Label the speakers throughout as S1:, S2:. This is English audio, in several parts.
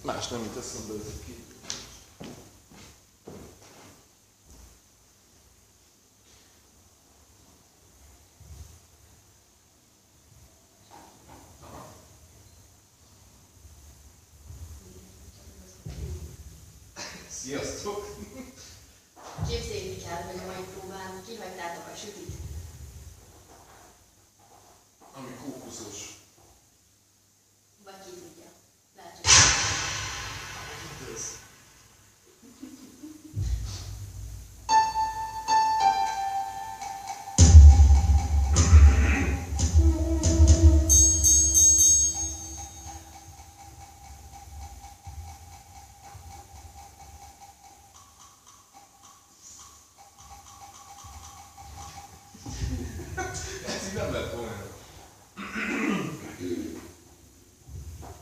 S1: Más nem jut eszembe ezek ki.
S2: Sziasztok!
S3: Képzeljétek el, hogy a mai próbán kihagytátok a sütit.
S1: Ami kókuszos.
S3: Vagy ki tudja. Lehet, hogy...
S1: Ez.
S2: Ez így nem lett volna.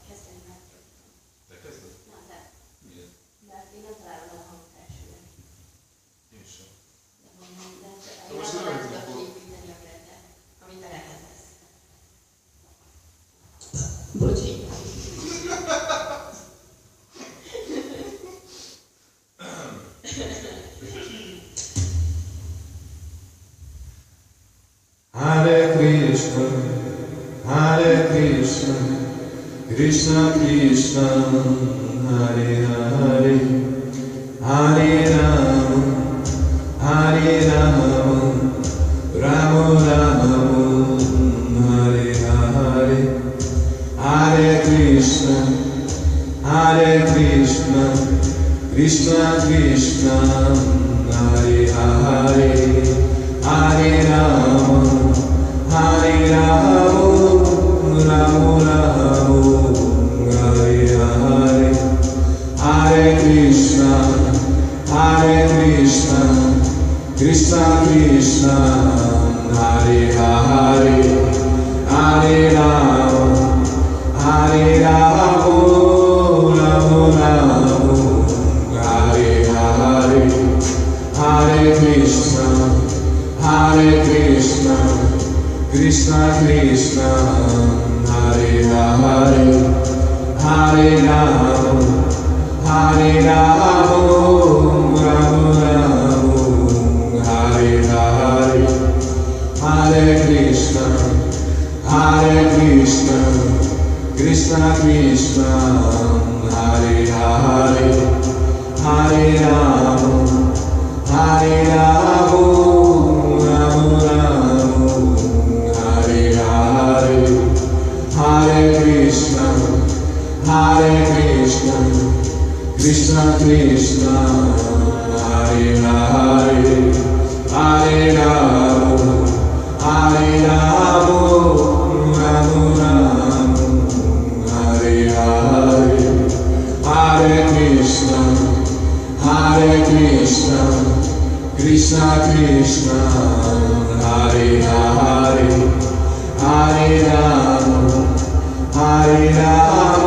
S3: Kezdeni már.
S2: Te kezded?
S3: Na, de.
S2: Miért?
S3: Mert én nem találom a hangot elsőre.
S2: Én sem.
S3: De mondom, de
S2: De
S3: én
S2: most
S3: nem
S2: nem
S3: tudok
S2: tudok.
S3: építeni a keretet, amit a lehet lesz. Bocsi.
S4: Hare Krishna, Hare Krishna, Krishna Krishna, Hare Hare, Hare Rama, Hare Rama, Rama Rama, Hare Hare, Hare Krishna, Krishna Krishna, Hare Hare, Hare Rama, Hare Rama, Rama Rama, Hare Hare, Hare Krishna, Krishna Krishna, Hare Hare, Hare Rama, Hare Rama, Rama Rama, Hare Hare, Hare Krishna, Krishna Krishna, Hare Hare, Hare Rama, Hare Rama, Rama Rama, Hare Hare, Hare Krishna, Krishna Krishna, Hare Hare, Hare Rama, Hare Rama, Rama Rama, Hare Hare, Hare Krishna, Krishna Krishna, Hare Hare, Hare Rama, Hare Rama, Rama Rama, Hare Hare, Hare Krishna, Krishna Krishna, Hare Hare, Hare Rama, Hare Rama.